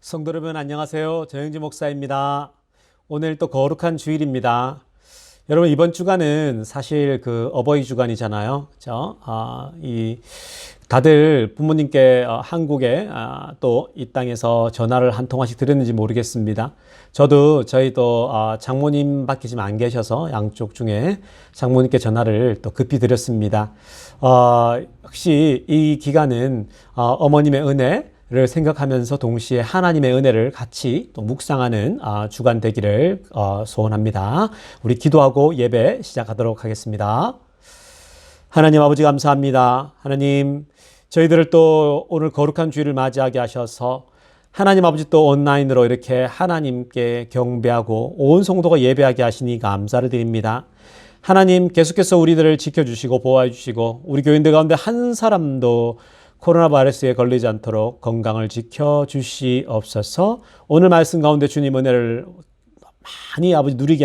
성도 여러분 안녕하세요. 정영진 목사입니다. 오늘 또 거룩한 주일입니다. 여러분 이번 주간은 사실 그 어버이 주간이잖아요. 그렇죠? 다들 부모님께 한국에 또 이 땅에서 전화를 한 통화씩 드렸는지 모르겠습니다. 저희도 장모님 밖에 지금 안 계셔서 양쪽 중에 장모님께 전화를 또 급히 드렸습니다. 혹시 이 기간은 어머님의 은혜를 생각하면서 동시에 하나님의 은혜를 같이 또 묵상하는 주간 되기를 소원합니다. 우리 기도하고 예배 시작하도록 하겠습니다. 하나님 아버지 감사합니다. 하나님 저희들을 또 오늘 거룩한 주일을 맞이하게 하셔서 하나님 아버지 또 온라인으로 이렇게 하나님께 경배하고 온 성도가 예배하게 하시니 감사를 드립니다. 하나님 계속해서 우리들을 지켜주시고 보호해 주시고 우리 교인들 가운데 한 사람도 코로나 바이러스에 걸리지 않도록 건강을 지켜주시옵소서. 오늘 말씀 가운데 주님 은혜를 많이 아버지 누리게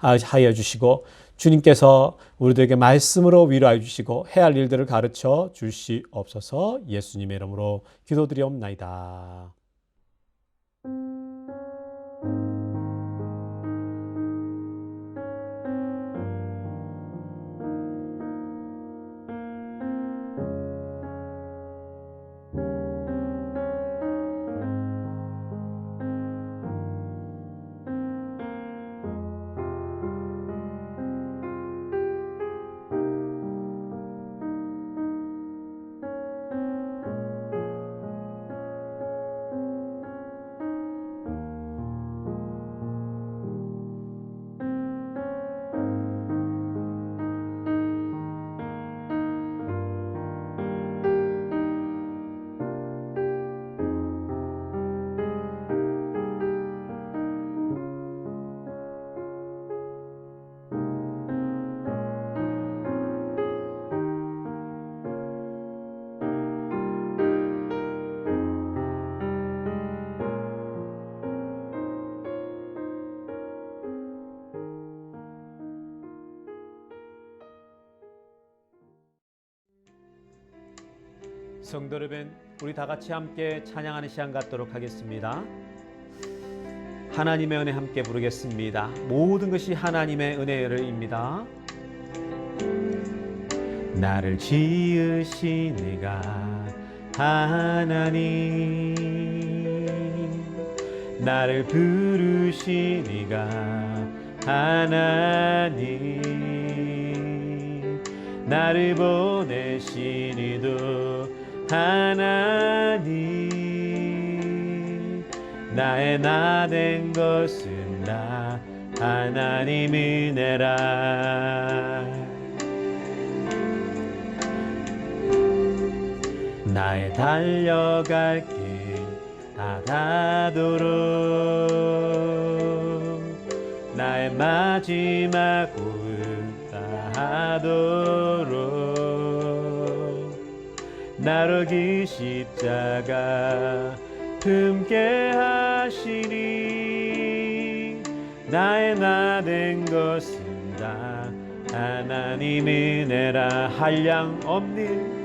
하여 주시고 주님께서 우리들에게 말씀으로 위로해 주시고 해야 할 일들을 가르쳐 주시옵소서. 예수님의 이름으로 기도드리옵나이다. 성도 여러분, 우리 다 같이 함께 찬양하는 시간 갖도록 하겠습니다. 하나님의 은혜 함께 부르겠습니다. 모든 것이 하나님의 은혜를입니다. 나를 지으신 이가 하나님, 나를 부르신 이가 하나님, 나를 보내신 이도 하나님, 나의 나 된 것은 나 하나님 은혜라. 나의 달려갈 길 다가도록 나의 마지막 고음 다하도록 나로 그 십자가 품게 하시니 나의 나 된 것은 다 하나님 은혜라. 한량 없는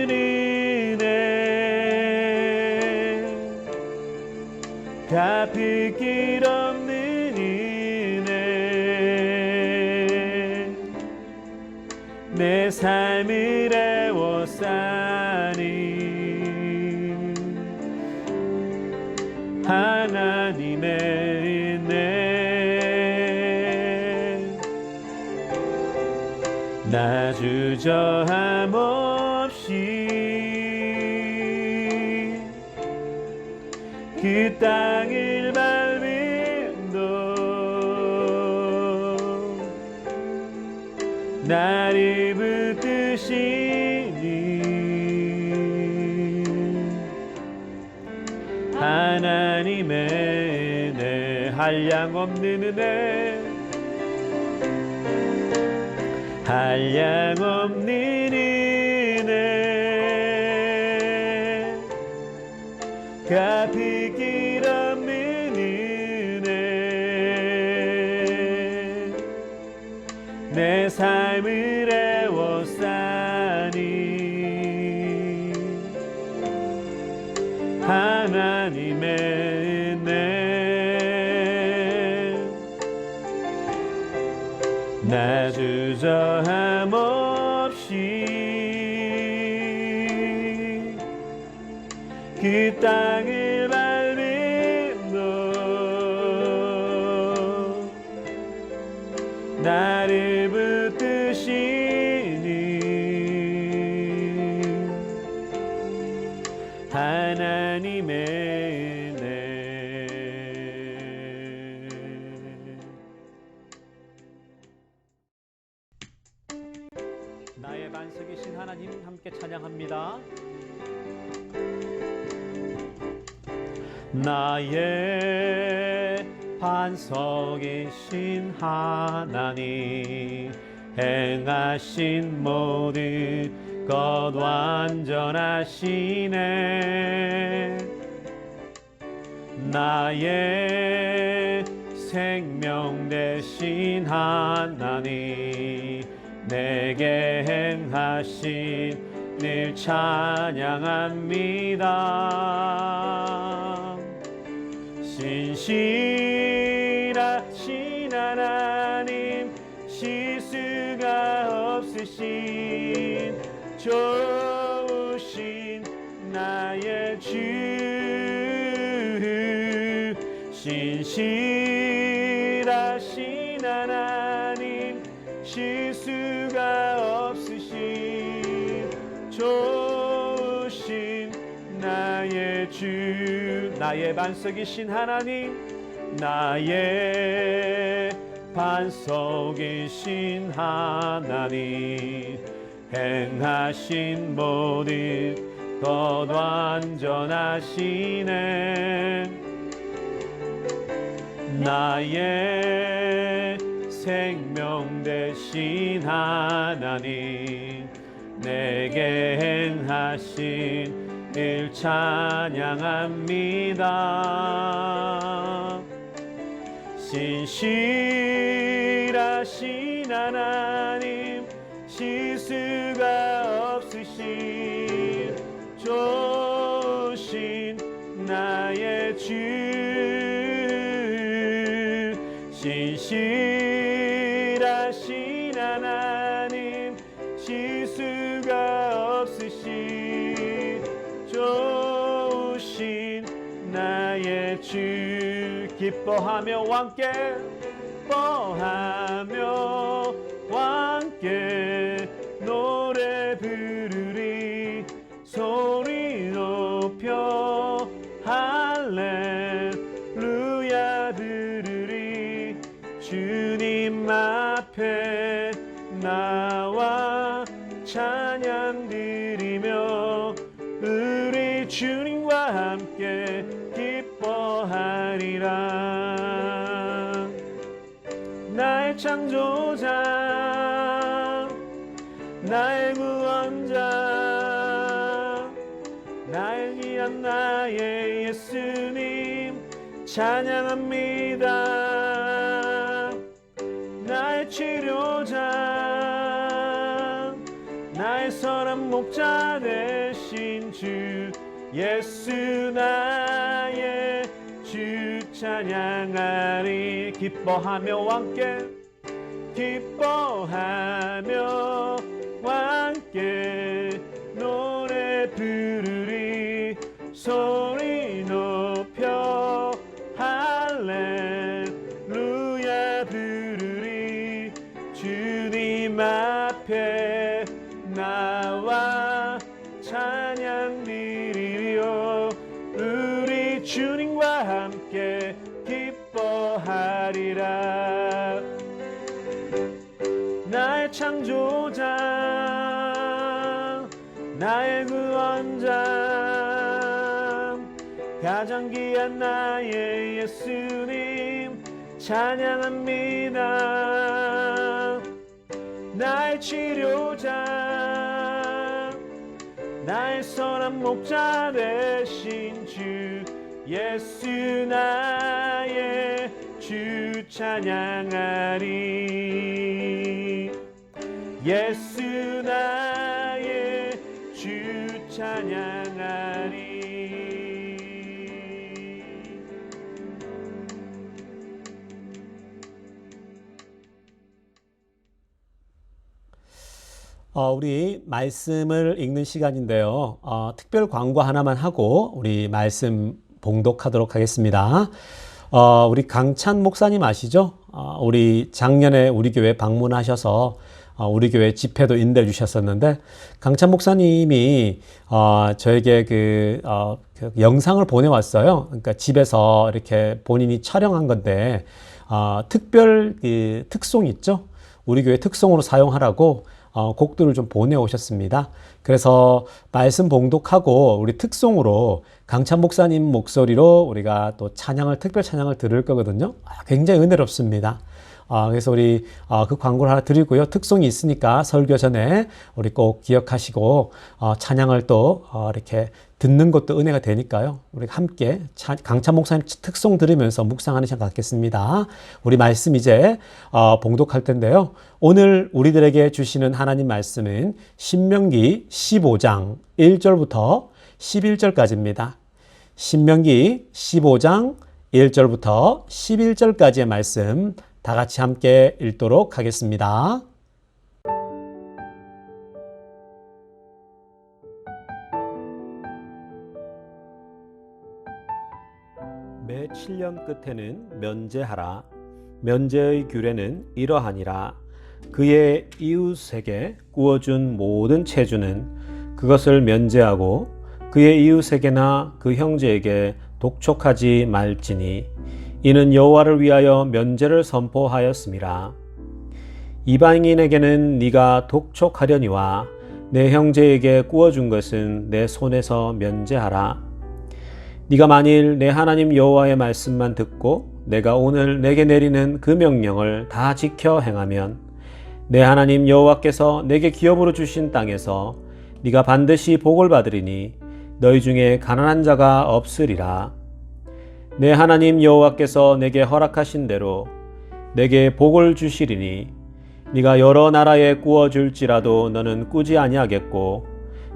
은혜, 갚을 길 없는 은혜, 내 삶을 애워싸니 하나님의 은혜, 나 주저함 없이 그 땅을 밟음도 나를 붙드시니 하나님의 은혜, 한량 없는 은혜, 한량 없는 은혜, 갚을 길 없는 은혜, 내 삶을 애워싸니 하나님의 은혜 나 주저함 없이 그 땅을 밟음도 나를 붙드시니 하나님의 은혜. 나의 반석이신 하나님 함께 찬양합니다. 나의 반석이신 하나님 행하신 모든 것 완전하시네. 나의 생명 되신 하나님 내게 행하신 늘 찬양합니다. 신실하신 하나님 실수가 없으신 좋으신 나의 주 신실하신 하나님 실수가 없으신 좋으신 나의 주 나의 반석이신 하나님 나의 반석이신 하나님 행하신 모든 것 완전하시네. 나의 생명 되신 하나님 내게 행하신 일 찬양합니다. 신실하신 하나님 실수가 없으신 좋으신 나의 주 신실하신 하나님 실수가 없으신 좋으신 나의 주 기뻐하며 함께 기뻐하며 함께 노래 부르리 소리 높여 할렐루야 부르리 주님 앞에 나와 찬양 드리며 우리 주님과 함께 기뻐하리라. 나의 창조자 나의 구원자 나를 위한 나의 예수님 찬양합니다. 나의 치료자 나의 선한 목자 되신 주 예수 나의 주 찬양하리. 기뻐하며 함께 기뻐하며 함께 노래 부르리 소리 높여 할렐루야 부르리 주님 앞에 나와 찬양 드리려 우리 주님과 함께 기뻐하리라. 나의 창조자 나의 구원자 가장 귀한 나의 예수님 찬양합니다. 나의 치료자 나의 선한 목자 되신 주 예수 나의 주 찬양하리. 예수 나의 주 찬양하리. 우리 말씀을 읽는 시간인데요. 특별 광고 하나만 하고 우리 말씀 봉독하도록 하겠습니다. 우리 강찬 목사님 아시죠? 우리 작년에 우리 교회 방문하셔서 우리 교회 집회도 인도해 주셨었는데, 강찬 목사님이 저에게 그 영상을 보내왔어요. 그러니까 집에서 이렇게 본인이 촬영한 건데, 특별 그 특송 있죠? 우리 교회 특송으로 사용하라고 곡들을 좀 보내오셨습니다. 그래서 말씀 봉독하고 우리 특송으로 강찬 목사님 목소리로 우리가 또 찬양을, 특별 찬양을 들을 거거든요. 굉장히 은혜롭습니다. 그래서 우리 그 광고를 하나 드리고요. 특송이 있으니까 설교 전에 우리 꼭 기억하시고 찬양을 또 이렇게 듣는 것도 은혜가 되니까요. 우리 함께 강찬 목사님 특송 들으면서 묵상하는 시간 갖겠습니다. 우리 말씀 이제 봉독할 텐데요. 오늘 우리들에게 주시는 하나님 말씀은 신명기 15장 1절부터 11절까지입니다. 신명기 15장 1절부터 11절까지의 말씀 다 같이 함께 읽도록 하겠습니다. 매 7년 끝에는 면제하라. 면제의 규례는 이러하니라. 그의 이웃에게 구워준 모든 체주는 그것을 면제하고 그의 이웃에게나 그 형제에게 독촉하지 말지니 이는 여호와를 위하여 면제를 선포하였음이라. 이방인에게는 네가 독촉하려니와 내 형제에게 구워준 것은 내 손에서 면제하라. 네가 만일 내 하나님 여호와의 말씀만 듣고 내가 오늘 내게 내리는 그 명령을 다 지켜 행하면 내 하나님 여호와께서 내게 기업으로 주신 땅에서 네가 반드시 복을 받으리니 너희 중에 가난한 자가 없으리라. 내 하나님 여호와께서 내게 허락하신 대로 내게 복을 주시리니 네가 여러 나라에 구워줄지라도 너는 꾸지 아니하겠고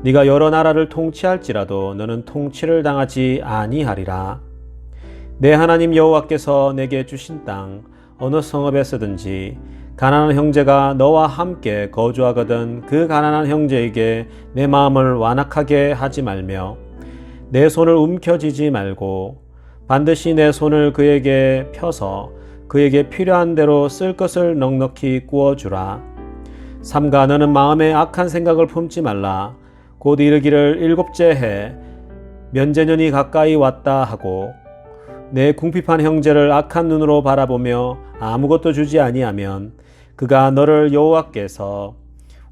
네가 여러 나라를 통치할지라도 너는 통치를 당하지 아니하리라. 내 하나님 여호와께서 내게 주신 땅 어느 성읍에서든지 가난한 형제가 너와 함께 거주하거든 그 가난한 형제에게 내 마음을 완악하게 하지 말며 내 손을 움켜쥐지 말고 반드시 내 손을 그에게 펴서 그에게 필요한 대로 쓸 것을 넉넉히 구워주라. 삼가 너는 마음에 악한 생각을 품지 말라. 곧 이르기를 일곱째 해 면제년이 가까이 왔다 하고 내 궁핍한 형제를 악한 눈으로 바라보며 아무것도 주지 아니하면 그가 너를 여호와께서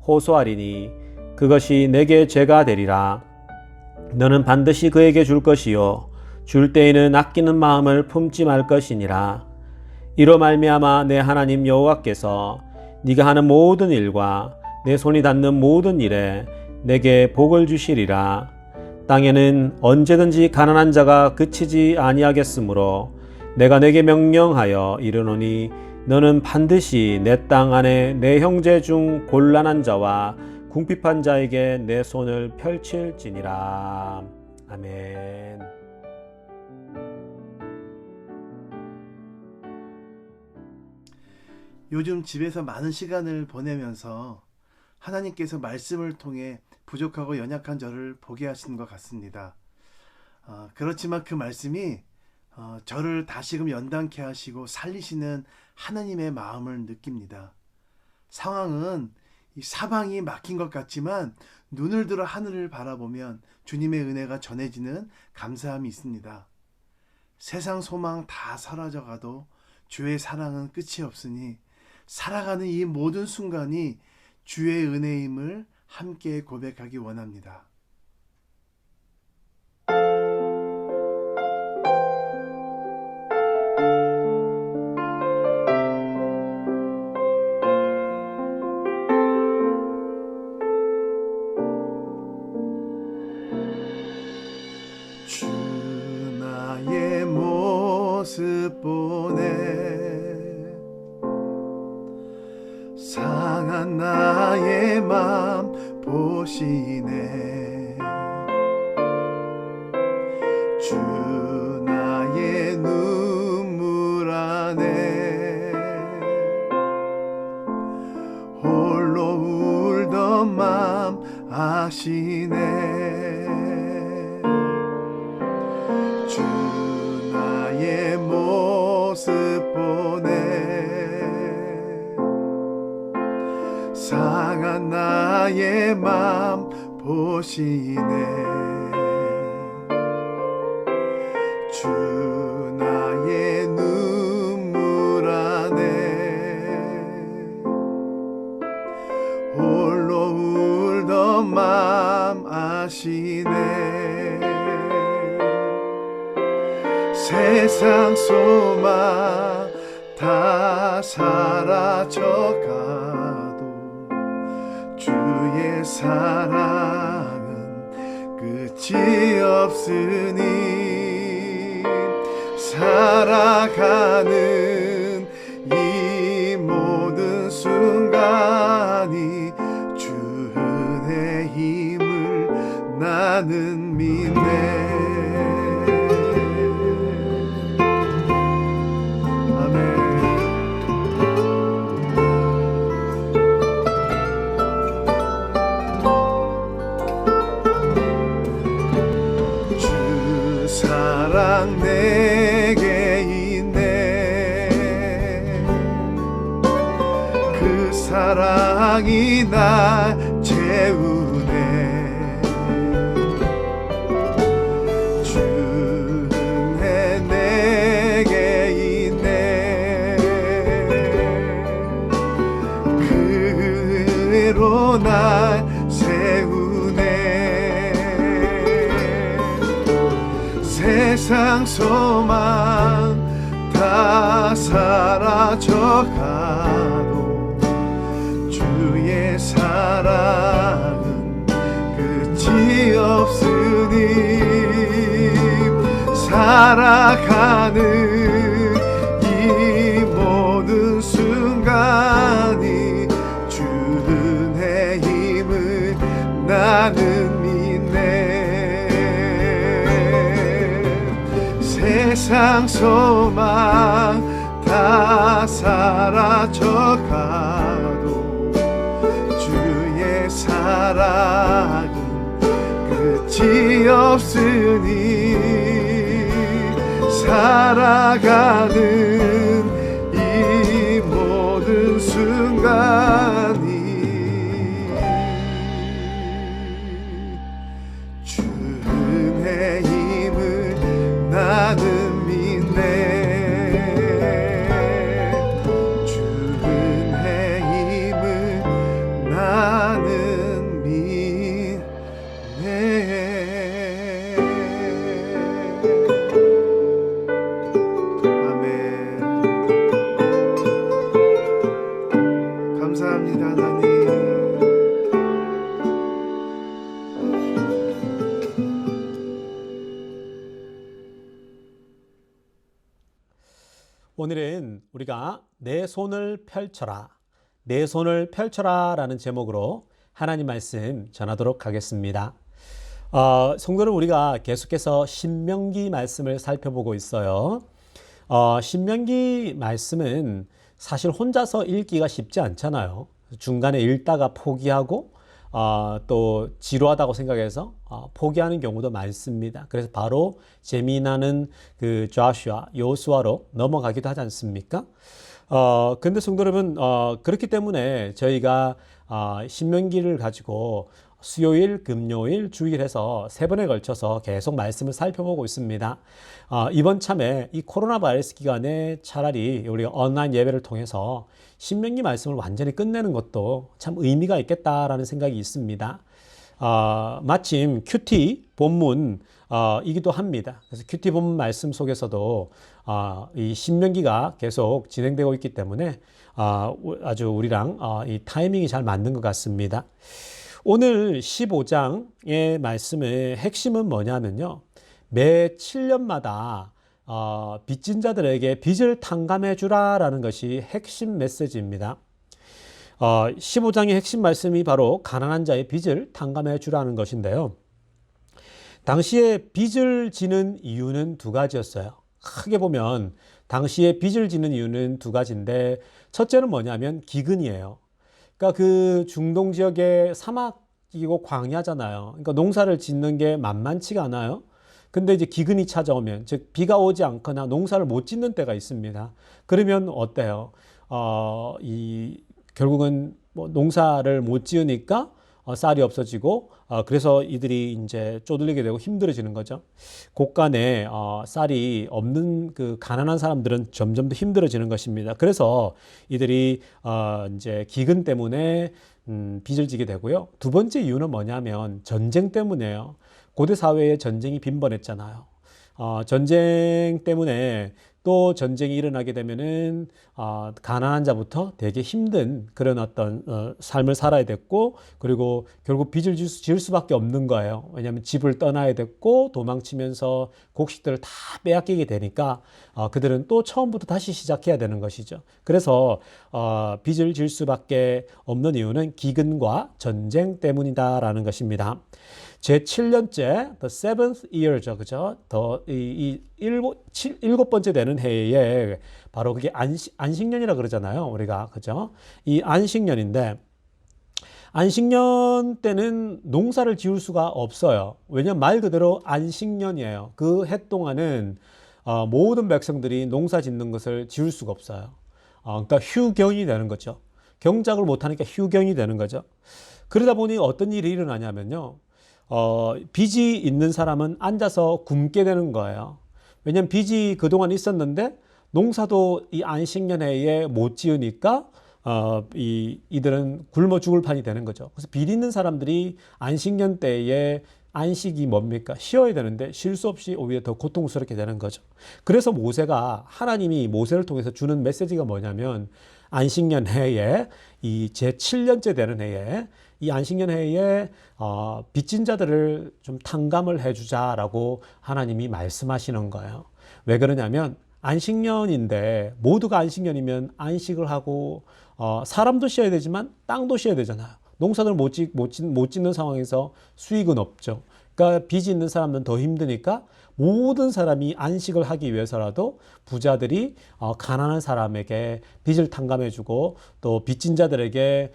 호소하리니 그것이 내게 죄가 되리라. 너는 반드시 그에게 줄 것이요 줄 때에는 아끼는 마음을 품지 말 것이니라. 이로 말미암아 내 하나님 여호와께서 네가 하는 모든 일과 내 손이 닿는 모든 일에 내게 복을 주시리라. 땅에는 언제든지 가난한 자가 그치지 아니하겠으므로 내가 내게 명령하여 이르노니 너는 반드시 내 땅 안에 내 형제 중 곤란한 자와 궁핍한 자에게 내 손을 펼칠지니라. 아멘. 요즘 집에서 많은 시간을 보내면서 하나님께서 말씀을 통해 부족하고 연약한 저를 보게 하시는 것 같습니다. 그렇지만 그 말씀이 저를 다시금 연단케 하시고 살리시는 하나님의 마음을 느낍니다. 상황은 이 사방이 막힌 것 같지만 눈을 들어 하늘을 바라보면 주님의 은혜가 전해지는 감사함이 있습니다. 세상 소망 다 사라져가도 주의 사랑은 끝이 없으니 살아가는 이 모든 순간이 주의 은혜임을 함께 고백하기 원합니다. 주 나의 모습 보내 상한 나의 맘 보시네. 주 나의 눈물 안에 홀로 울던 맘 모습 보네. 상한 나의 맘 보시네. 주 나의 눈물 안에 홀로 울던 맘 아시네. 세상 소망 다 사라져가도 주의 사랑은 끝이 없으니 살아가는 이 모든 순간이 주 은혜 힘을 나는 믿네. 사랑 내게 있네. 그 사랑이 날 채우네. 주 은혜 내게 있네. 그 은혜로 날 세우네. 세상 소망 다 사라져가도 주의 사랑은 끝이 없으니 살아가는 이 모든 순간이 주 은혜 힘을 나는 믿네. 세상 소망 다 사라져가도 주의 사랑은 끝이 없으니 살아가는 이 모든 순간이 주 은혜 힘을 나는 믿네. 주 은혜 힘을 나는 믿네. 아멘. 감사합니다 하나님. 오늘은 우리가 내 손을 펼쳐라, 내 손을 펼쳐라 라는 제목으로 하나님 말씀 전하도록 하겠습니다. 성도는 우리가 계속해서 신명기 말씀을 살펴보고 있어요. 신명기 말씀은 사실 혼자서 읽기가 쉽지 않잖아요. 중간에 읽다가 포기하고 또 지루하다고 생각해서 포기하는 경우도 많습니다. 그래서 바로 재미나는 그 조슈아, 여호수아로 넘어가기도 하지 않습니까? 근데 성도 여러분, 그렇기 때문에 저희가 신명기를 가지고 수요일, 금요일, 주일 해서 3번에 걸쳐서 계속 말씀을 살펴보고 있습니다. 이번 참에 이 코로나 바이러스 기간에 차라리 우리가 온라인 예배를 통해서 신명기 말씀을 완전히 끝내는 것도 참 의미가 있겠다라는 생각이 있습니다. 마침 큐티 본문이기도 합니다. 그래서 큐티 본문 말씀 속에서도 이 신명기가 계속 진행되고 있기 때문에 아주 우리랑 이 타이밍이 잘 맞는 것 같습니다. 오늘 15장의 말씀의 핵심은 뭐냐면요. 매 7년마다 빚진 자들에게 빚을 탕감해 주라라는 것이 핵심 메시지입니다. 15장의 핵심 말씀이 바로 가난한 자의 빚을 탕감해 주라는 것인데요. 당시에 빚을 지는 이유는 2가지였어요. 크게 보면 당시에 빚을 지는 이유는 2가지인데 첫째는 뭐냐면 기근이에요. 그러니까 그 중동 지역의 사막이고 광야잖아요. 그러니까 농사를 짓는 게 만만치가 않아요. 근데 이제 기근이 찾아오면, 즉 비가 오지 않거나 농사를 못 짓는 때가 있습니다. 그러면 어때요? 결국은 뭐 농사를 못 지으니까 쌀이 없어지고, 그래서 이들이 이제 쪼들리게 되고 힘들어지는 거죠. 곳간에 쌀이 없는 그 가난한 사람들은 점점 더 힘들어지는 것입니다. 그래서 이들이 이제 기근 때문에 빚을 지게 되고요. 두 번째 이유는 뭐냐면 전쟁 때문이에요. 고대 사회에 전쟁이 빈번했잖아요. 전쟁 때문에 또 전쟁이 일어나게 되면은 가난한 자부터 되게 힘든 그런 어떤 삶을 살아야 됐고, 그리고 결국 빚을 지을 수밖에 없는 거예요. 왜냐하면 집을 떠나야 됐고 도망치면서 곡식들을 다 빼앗기게 되니까 그들은 또 처음부터 다시 시작해야 되는 것이죠. 그래서 빚을 질 수밖에 없는 이유는 기근과 전쟁 때문이다라는 것입니다. 제 7년째, the seventh year죠, 그죠? 일곱 번째 되는 해에 바로 그게 안식년이라 그러잖아요, 우리가, 그죠? 이 안식년인데, 안식년 때는 농사를 지을 수가 없어요. 왜냐면 말 그대로 안식년이에요. 그 해 동안은 모든 백성들이 농사 짓는 것을 지을 수가 없어요. 그러니까 휴경이 되는 거죠. 경작을 못하니까 휴경이 되는 거죠. 그러다 보니 어떤 일이 일어나냐면요. 빚이 있는 사람은 앉아서 굶게 되는 거예요. 왜냐면 빚이 그동안 있었는데 농사도 이 안식년해에 못 지으니까 이들은 굶어 죽을 판이 되는 거죠. 그래서 빚 있는 사람들이 안식년 때에 안식이 뭡니까? 쉬어야 되는데 쉴 수 없이 오히려 더 고통스럽게 되는 거죠. 그래서 모세가 하나님이 모세를 통해서 주는 메시지가 뭐냐면 안식년 해에 이 제 7년째 되는 해에 이 안식년 해에 빚진 자들을 좀 탕감을 해주자라고 하나님이 말씀하시는 거예요. 왜 그러냐면 안식년인데 모두가 안식년이면 안식을 하고 사람도 쉬어야 되지만 땅도 쉬어야 되잖아요. 농사를 못 짓는 상황에서 수익은 없죠. 그러니까 빚이 있는 사람은 더 힘드니까 모든 사람이 안식을 하기 위해서라도 부자들이 가난한 사람에게 빚을 탕감해주고 또 빚진 자들에게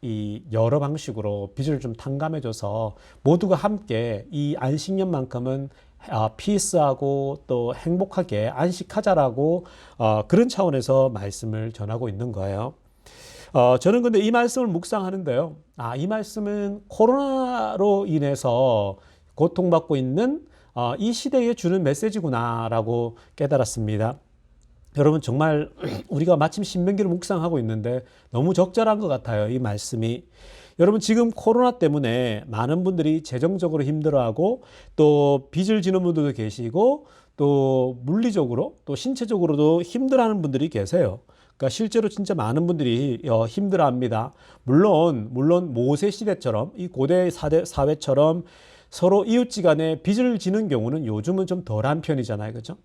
이 여러 방식으로 빚을 좀 탕감해줘서 모두가 함께 이 안식년만큼은 피스하고 또 행복하게 안식하자라고 그런 차원에서 말씀을 전하고 있는 거예요. 저는 근데 이 말씀을 묵상하는데요. 이 말씀은 코로나로 인해서 고통받고 있는 이 시대에 주는 메시지구나라고 깨달았습니다. 여러분 정말 우리가 마침 신명기를 묵상하고 있는데 너무 적절한 것 같아요. 이 말씀이. 여러분 지금 코로나 때문에 많은 분들이 재정적으로 힘들어하고 또 빚을 지는 분들도 계시고 또 물리적으로 또 신체적으로도 힘들어하는 분들이 계세요. 그러니까 실제로 진짜 많은 분들이 힘들어합니다. 물론 모세 시대처럼 이 고대 사회처럼 서로 이웃지간에 빚을 지는 경우는 요즘은 좀 덜한 편이잖아요, 그렇죠?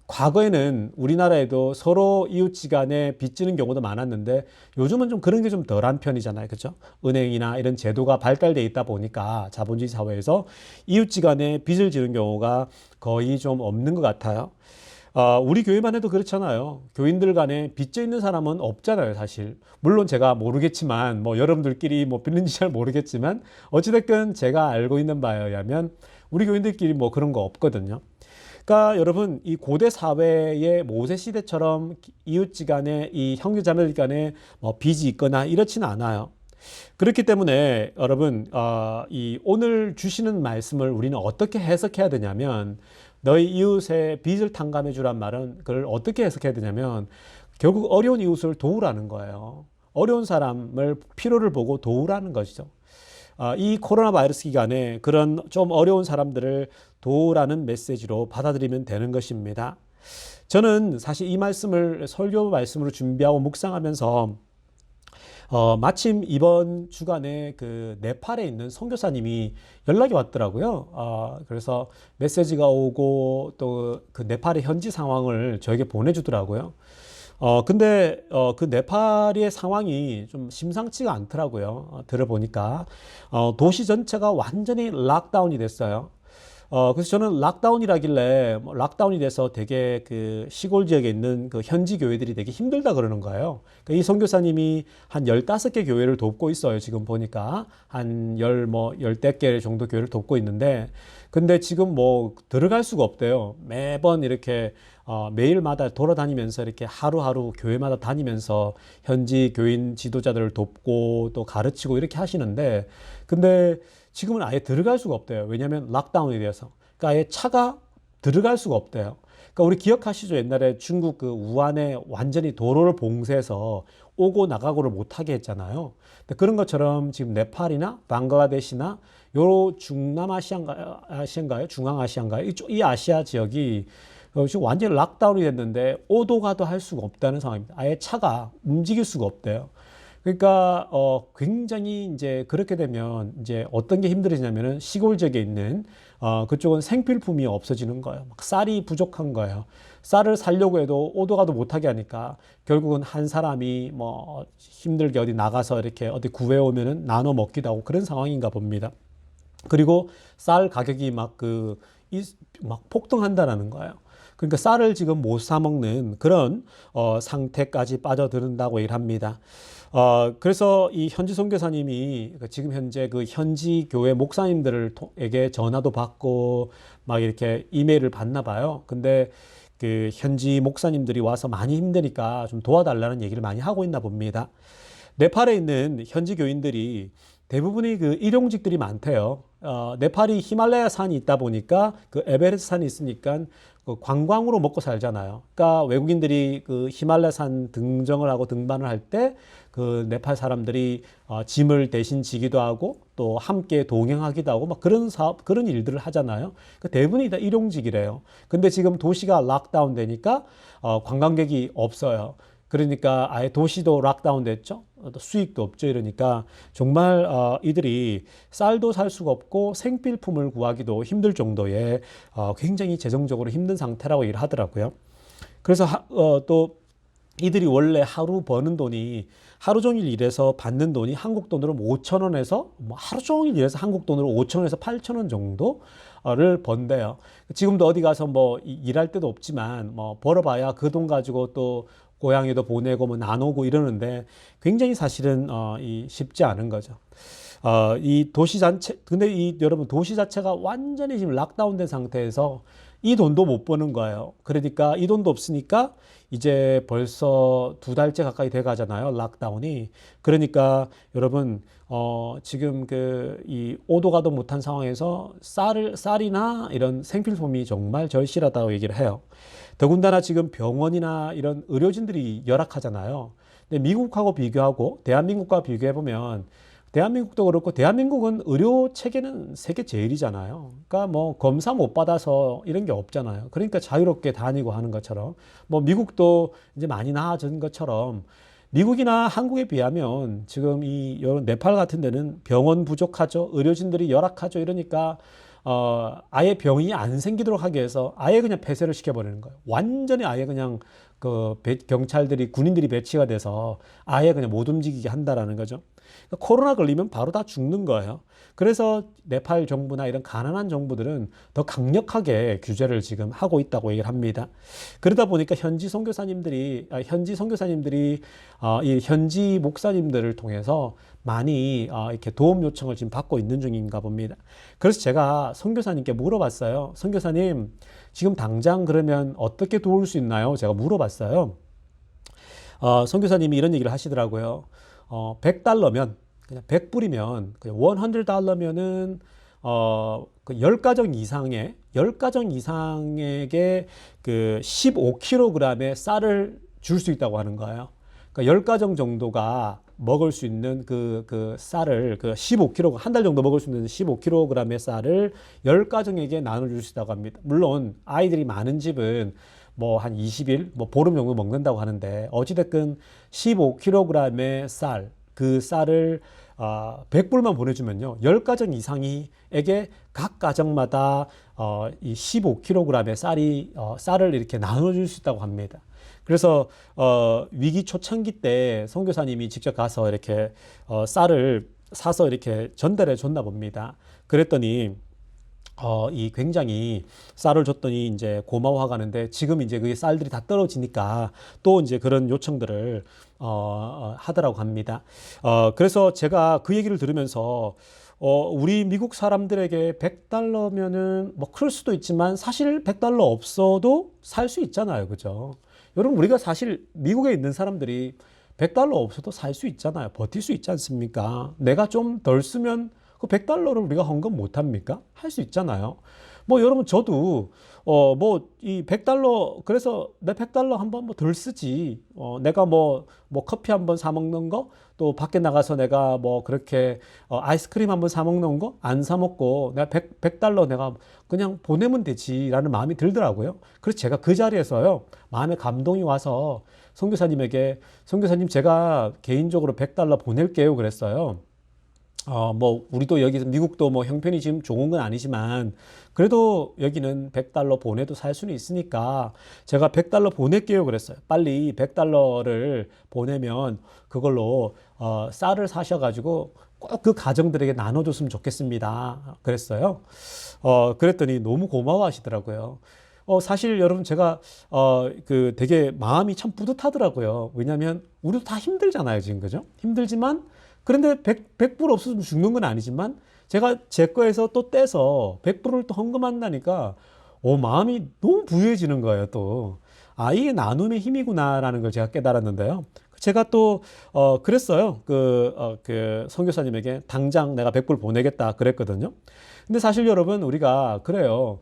과거에는 우리나라에도 서로 이웃지간에 빚 지는 경우도 많았는데 요즘은 좀 그런 게 좀 덜한 편이잖아요, 그렇죠? 은행이나 이런 제도가 발달돼 있다 보니까 자본주의 사회에서 이웃지간에 빚을 지는 경우가 거의 좀 없는 것 같아요. 우리 교회만 해도 그렇잖아요. 교인들 간에 빚져 있는 사람은 없잖아요, 사실. 물론 제가 모르겠지만, 뭐 여러분들끼리 뭐 빚는지 잘 모르겠지만, 어찌됐든 제가 알고 있는 바에 의하면 우리 교인들끼리 뭐 그런 거 없거든요. 그러니까 여러분, 이 고대 사회의 모세 시대처럼 이웃지간에 이 형제자매들 간에 뭐 빚이 있거나 이렇지는 않아요. 그렇기 때문에 여러분, 이 오늘 주시는 말씀을 우리는 어떻게 해석해야 되냐면, 너희 이웃의 빚을 탕감해 주란 말은 그걸 어떻게 해석해야 되냐면 결국 어려운 이웃을 도우라는 거예요. 어려운 사람을 필요를 보고 도우라는 것이죠. 이 코로나 바이러스 기간에 그런 좀 어려운 사람들을 도우라는 메시지로 받아들이면 되는 것입니다. 저는 사실 이 말씀을 설교 말씀으로 준비하고 묵상하면서 마침 이번 주간에 그 네팔에 있는 선교사님이 연락이 왔더라고요. 그래서 메시지가 오고 또 그 네팔의 현지 상황을 저에게 보내주더라고요. 근데 그 네팔의 상황이 좀 심상치가 않더라고요. 들어보니까 도시 전체가 완전히 락다운이 됐어요. 그래서 저는 락다운이라길래 뭐 락다운이 돼서 되게 그 시골 지역에 있는 그 현지 교회들이 되게 힘들다 그러는 거예요. 그러니까 이 선교사님이 한 15개 교회를 돕고 있어요. 지금 보니까 한 열댓 개 정도 교회를 돕고 있는데 근데 지금 뭐 들어갈 수가 없대요. 매번 이렇게 매일마다 돌아다니면서 이렇게 하루하루 교회마다 다니면서 현지 교인 지도자들을 돕고 또 가르치고 이렇게 하시는데 근데 지금은 아예 들어갈 수가 없대요. 왜냐하면 락다운이 돼서. 그러니까 아예 차가 들어갈 수가 없대요. 그러니까 우리 기억하시죠? 옛날에 중국 그 우한에 완전히 도로를 봉쇄해서 오고 나가고를 못하게 했잖아요. 근데 그런 것처럼 지금 네팔이나 방글라데시나 요 중남아시아인가요? 중앙아시아인가요? 이 아시아 지역이 지금 완전히 락다운이 됐는데 오도 가도 할 수가 없다는 상황입니다. 아예 차가 움직일 수가 없대요. 그러니까 굉장히 이제 그렇게 되면 이제 어떤 게 힘들어지냐면은 시골 지역에 있는 그쪽은 생필품이 없어지는 거예요. 막 쌀이 부족한 거예요. 쌀을 사려고 해도 오도 가도 못하게 하니까 결국은 한 사람이 뭐 힘들게 어디 나가서 이렇게 어디 구해오면은 나눠 먹기도 하고 그런 상황인가 봅니다. 그리고 쌀 가격이 막 폭등한다라는 거예요. 그러니까 쌀을 지금 못 사 먹는 그런 상태까지 빠져드는다고 얘기를 합니다. 그래서 이 현지 선교사님이 지금 현재 그 현지 교회 목사님들에게 전화도 받고 막 이렇게 이메일을 받나 봐요. 근데 그 현지 목사님들이 와서 많이 힘드니까 좀 도와달라는 얘기를 많이 하고 있나 봅니다. 네팔에 있는 현지 교인들이 대부분이 그 일용직들이 많대요. 네팔이 히말라야 산이 있다 보니까 그 에베레스트 산이 있으니까 그 관광으로 먹고 살잖아요. 그러니까 외국인들이 그 히말라야 산 등정을 하고 등반을 할 때 그 네팔 사람들이 짐을 대신 지기도 하고 또 함께 동행하기도 하고 막 그런 사업, 그런 일들을 하잖아요. 그 대부분이 다 일용직이래요. 근데 지금 도시가 락다운 되니까 관광객이 없어요. 그러니까 아예 도시도 락다운 됐죠. 또 수익도 없죠. 이러니까 정말 이들이 쌀도 살 수가 없고 생필품을 구하기도 힘들 정도의 굉장히 재정적으로 힘든 상태라고 얘기를 하더라고요. 그래서 또 이들이 원래 하루 버는 돈이 하루 종일 일해서 받는 돈이 한국 돈으로 5천 원에서 뭐 하루 종일 일해서 한국 돈으로 5천 원에서 8천 원 정도를 번대요. 지금도 어디 가서 뭐 일할 때도 없지만 뭐 벌어봐야 그 돈 가지고 또 고향에도 보내고 뭐 나누고 이러는데 굉장히 사실은 이 쉽지 않은 거죠. 이 도시 자체 근데 이 여러분 도시 자체가 완전히 지금 락다운된 상태에서 이 돈도 못 버는 거예요. 그러니까 이 돈도 없으니까 이제 벌써 2달째 가까이 돼 가잖아요. 락다운이. 그러니까 여러분 지금 그 이 오도 가도 못한 상황에서 쌀이나 이런 생필품이 정말 절실하다고 얘기를 해요. 더군다나 지금 병원이나 이런 의료진들이 열악하잖아요. 근데 미국하고 비교하고 대한민국과 비교해 보면 대한민국도 그렇고 대한민국은 의료 체계는 세계 제일이잖아요. 그러니까 뭐 검사 못 받아서 이런 게 없잖아요. 그러니까 자유롭게 다니고 하는 것처럼 뭐 미국도 이제 많이 나아진 것처럼 미국이나 한국에 비하면 지금 이 네팔 같은 데는 병원 부족하죠. 의료진들이 열악하죠. 이러니까 아예 병이 안 생기도록 하기 위해서 아예 그냥 폐쇄를 시켜버리는 거예요. 완전히 아예 그냥 경찰들이 군인들이 배치가 돼서 아예 그냥 못 움직이게 한다라는 거죠. 그러니까 코로나 걸리면 바로 다 죽는 거예요. 그래서 네팔 정부나 이런 가난한 정부들은 더 강력하게 규제를 지금 하고 있다고 얘기를 합니다. 그러다 보니까 현지 선교사님들이 이 현지 목사님들을 통해서 많이 이렇게 도움 요청을 지금 받고 있는 중인가 봅니다. 그래서 제가 선교사님께 물어봤어요. 선교사님, 지금 당장 그러면 어떻게 도울 수 있나요? 제가 물어봤어요. 선교사님이 이런 얘기를 하시더라고요. 100달러면 그냥 100불이면 그냥 100달러면은 그 10가정 이상에게 그 15kg의 쌀을 줄 수 있다고 하는 거예요. 그러니까 10가정 정도가 먹을 수 있는 그 쌀을 그 15kg 한 달 정도 먹을 수 있는 15kg의 쌀을 10가정에게 나눠줄 수 있다고 합니다. 물론 아이들이 많은 집은 뭐 한 20일, 뭐 보름 정도 먹는다고 하는데 어찌됐든 15kg의 쌀, 그 쌀을 100불만 보내주면요 10가정 이상에게 각 가정마다 이 15kg의 쌀을 이렇게 나눠줄 수 있다고 합니다. 그래서 위기 초창기 때 선교사님이 직접 가서 이렇게 쌀을 사서 이렇게 전달해 줬나 봅니다. 그랬더니 이 굉장히 쌀을 줬더니 이제 고마워하가는데 지금 이제 그 쌀들이 다 떨어지니까 또 이제 그런 요청들을 하더라고 합니다. 그래서 제가 그 얘기를 들으면서 우리 미국 사람들에게 100달러면은 뭐 클 수도 있지만 사실 100달러 없어도 살 수 있잖아요. 그죠? 여러분 우리가 사실 미국에 있는 사람들이 100달러 없어도 살 수 있잖아요. 버틸 수 있지 않습니까? 내가 좀 덜 쓰면 그 100달러를 우리가 헌금 못 합니까? 할 수 있잖아요. 뭐 여러분 저도 뭐 이 100달러 그래서 내 100달러 한번 뭐 덜 쓰지. 내가 뭐 커피 한번 사 먹는 거 또 밖에 나가서 내가 뭐 그렇게 아이스크림 한번 사 먹는 거 안 사 먹고 내가 100달러 내가 그냥 보내면 되지라는 마음이 들더라고요. 그래서 제가 그 자리에서요. 마음에 감동이 와서 선교사님에게 선교사님 제가 개인적으로 100달러 보낼게요 그랬어요. 뭐, 우리도 여기서, 미국도 뭐 형편이 지금 좋은 건 아니지만, 그래도 여기는 100달러 보내도 살 수는 있으니까, 제가 100달러 보낼게요. 그랬어요. 빨리 100달러를 보내면, 그걸로, 쌀을 사셔가지고, 꼭 그 가정들에게 나눠줬으면 좋겠습니다. 그랬어요. 그랬더니 너무 고마워하시더라고요. 사실 여러분 제가, 그 되게 마음이 참 뿌듯하더라고요. 왜냐면, 우리도 다 힘들잖아요. 지금, 그죠? 힘들지만, 그런데 100불 없어서 죽는 건 아니지만 제가 제 거에서 또 떼서 100불을 또 헌금한다니까 마음이 너무 부유해지는 거예요 또. 이게 나눔의 힘이구나라는 걸 제가 깨달았는데요. 제가 또 그랬어요. 그 선교사님에게 당장 내가 100불 보내겠다 그랬거든요. 근데 사실 여러분 우리가 그래요.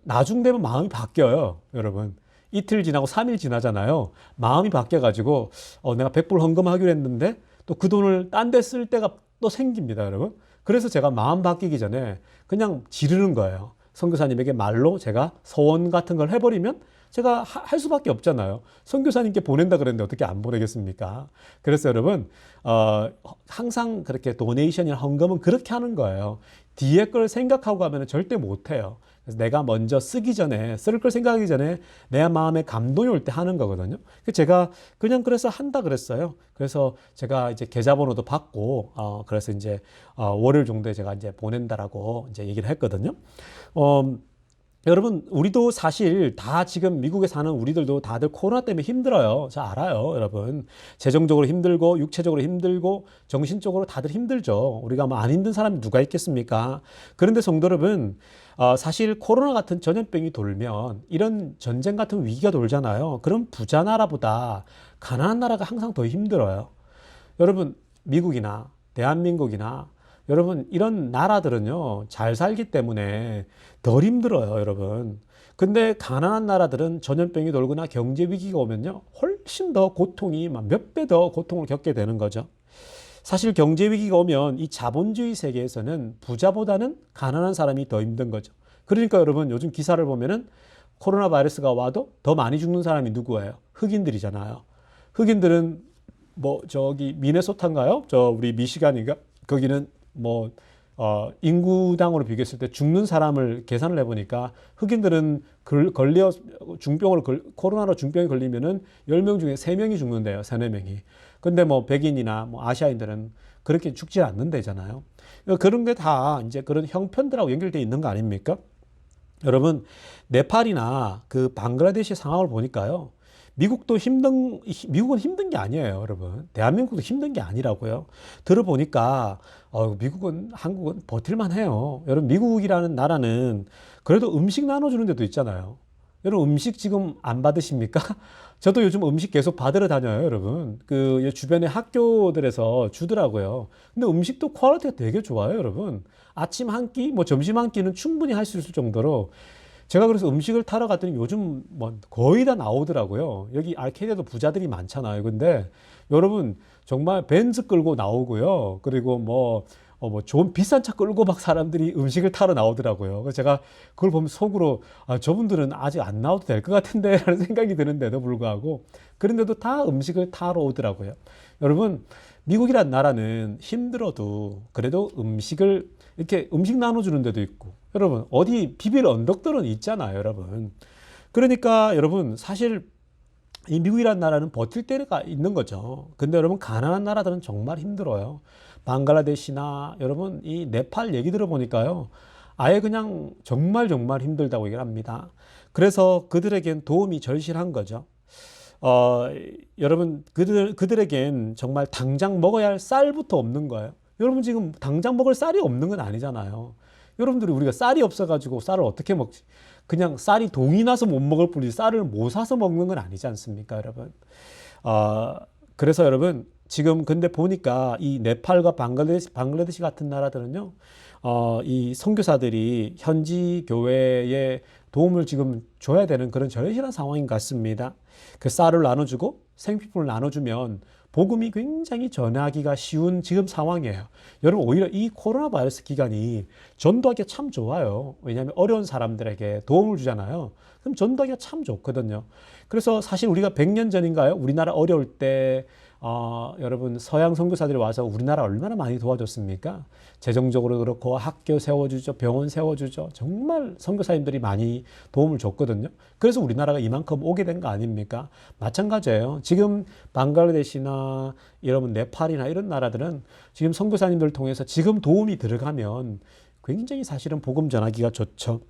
나중 되면 마음이 바뀌어요 여러분. 이틀 지나고 3일 지나잖아요. 마음이 바뀌어가지고 내가 100불 헌금하기로 했는데 또 그 돈을 딴 데 쓸 때가 또 생깁니다, 여러분. 그래서 제가 마음 바뀌기 전에 그냥 지르는 거예요. 선교사님에게 말로 제가 서원 같은 걸 해버리면 제가 할 수밖에 없잖아요. 선교사님께 보낸다 그랬는데 어떻게 안 보내겠습니까? 그래서 여러분, 항상 그렇게 도네이션이나 헌금은 그렇게 하는 거예요. 뒤에 걸 생각하고 하면 절대 못 해요. 그래서 내가 먼저 쓰기 전에, 쓸 걸 생각하기 전에 내 마음에 감동이 올 때 하는 거거든요. 제가 그냥 그래서 한다 그랬어요. 그래서 제가 이제 계좌번호도 받고, 그래서 이제, 월요일 정도에 제가 이제 보낸다라고 이제 얘기를 했거든요. 여러분, 우리도 사실 다 지금 미국에 사는 우리들도 다들 코로나 때문에 힘들어요. 저 알아요, 여러분. 재정적으로 힘들고, 육체적으로 힘들고, 정신적으로 다들 힘들죠. 우리가 뭐 안 힘든 사람이 누가 있겠습니까? 그런데 성도 여러분, 사실 코로나 같은 전염병이 돌면 이런 전쟁 같은 위기가 돌잖아요. 그럼 부자 나라보다 가난한 나라가 항상 더 힘들어요. 여러분, 미국이나 대한민국이나 여러분, 이런 나라들은요, 잘 살기 때문에 덜 힘들어요, 여러분. 근데 가난한 나라들은 전염병이 돌거나 경제 위기가 오면요, 훨씬 더 고통이 몇 배 더 고통을 겪게 되는 거죠. 사실 경제 위기가 오면 이 자본주의 세계에서는 부자보다는 가난한 사람이 더 힘든 거죠. 그러니까 여러분, 요즘 기사를 보면은 코로나 바이러스가 와도 더 많이 죽는 사람이 누구예요? 흑인들이잖아요. 흑인들은 뭐 저기 미네소타인가요? 저 우리 미시간인가? 거기는 뭐 인구당으로 비교했을 때 죽는 사람을 계산을 해보니까 흑인들은 코로나로 중병이 걸리면은 10명 중에 3명이 죽는데요. 3, 4명이. 근데 뭐 백인이나 뭐 아시아인들은 그렇게 죽지 않는다잖아요. 그런 게 다 이제 그런 형편들하고 연결되어 있는 거 아닙니까? 여러분, 네팔이나 그 방글라데시 상황을 보니까요. 미국은 힘든 게 아니에요, 여러분. 대한민국도 힘든 게 아니라고요. 들어보니까, 미국은, 한국은 버틸만 해요. 여러분, 미국이라는 나라는 그래도 음식 나눠주는 데도 있잖아요. 여러분, 음식 지금 안 받으십니까? 저도 요즘 음식 계속 받으러 다녀요, 여러분. 그 주변에 학교들에서 주더라고요. 근데 음식도 퀄리티가 되게 좋아요, 여러분. 아침 한 끼, 뭐 점심 한 끼는 충분히 할 수 있을 정도로 제가 그래서 음식을 타러 갔더니 요즘 뭐 거의 다 나오더라고요. 여기 알케이드도 부자들이 많잖아요. 근데 여러분 정말 벤츠 끌고 나오고요. 그리고 뭐 좋은 비싼 차 끌고 막 사람들이 음식을 타러 나오더라고요. 그래서 제가 그걸 보면 속으로 저분들은 아직 안 나와도 될 것 같은데 라는 생각이 드는데도 불구하고 그런데도 다 음식을 타러 오더라고요. 여러분 미국이란 나라는 힘들어도 그래도 음식을 이렇게 음식 나눠주는 데도 있고 여러분 어디 비빌 언덕들은 있잖아요 여러분. 그러니까 여러분 사실 이 미국이란 나라는 버틸 때가 있는 거죠. 근데 여러분 가난한 나라들은 정말 힘들어요. 방글라데시나 여러분 이 네팔 얘기 들어보니까요. 아예 그냥 정말 정말 힘들다고 얘기를 합니다. 그래서 그들에겐 도움이 절실한 거죠. 어, 여러분, 그들에겐 정말 당장 먹어야 할 쌀부터 없는 거예요. 여러분, 지금 당장 먹을 쌀이 없는 건 아니잖아요. 여러분들이 우리가 쌀이 없어가지고 쌀을 어떻게 먹지? 그냥 쌀이 동이 나서 못 먹을 뿐이지 쌀을 못 사서 먹는 건 아니지 않습니까, 여러분? 어, 그래서 여러분, 지금 근데 보니까 이 네팔과 방글라데시 같은 나라들은요, 이 선교사들이 현지 교회에 도움을 지금 줘야 되는 그런 절실한 상황인 것 같습니다. 그 쌀을 나눠주고 생필품을 나눠주면 복음이 굉장히 전하기가 쉬운 지금 상황이에요. 여러분, 오히려 이 코로나 바이러스 기간이 전도하기가 참 좋아요. 왜냐하면 어려운 사람들에게 도움을 주잖아요. 그럼 전도하기가 참 좋거든요. 그래서 사실 우리가 100년 전인가요? 우리나라 어려울 때 여러분 서양 선교사들이 와서 우리나라 얼마나 많이 도와줬습니까? 재정적으로 그렇고 학교 세워주죠, 병원 세워주죠. 정말 선교사님들이 많이 도움을 줬거든요. 그래서 우리나라가 이만큼 오게 된 거 아닙니까? 마찬가지예요. 지금 방글라데시나 여러분 네팔이나 이런 나라들은 지금 선교사님들을 통해서 지금 도움이 들어가면 굉장히 사실은 복음 전하기가 좋죠.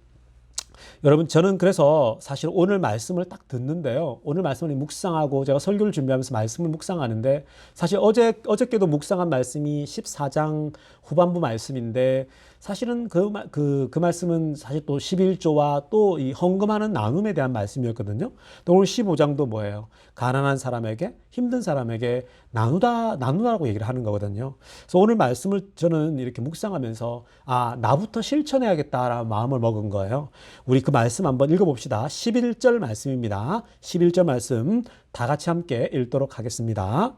여러분, 저는 그래서 사실 오늘 말씀을 딱 듣는데요. 오늘 말씀을 묵상하고 제가 설교를 준비하면서 말씀을 묵상하는데 사실 어저께도 묵상한 말씀이 14장 후반부 말씀인데 사실은 그 말씀은 사실 또 11조와 또 이 헌금하는 나눔에 대한 말씀이었거든요. 또 오늘 15장도 뭐예요? 가난한 사람에게, 힘든 사람에게 나누다라고 얘기를 하는 거거든요. 그래서 오늘 말씀을 저는 이렇게 묵상하면서 나부터 실천해야겠다라는 마음을 먹은 거예요. 우리 그 말씀 한번 읽어봅시다. 11절 말씀입니다. 11절 말씀 다 같이 함께 읽도록 하겠습니다.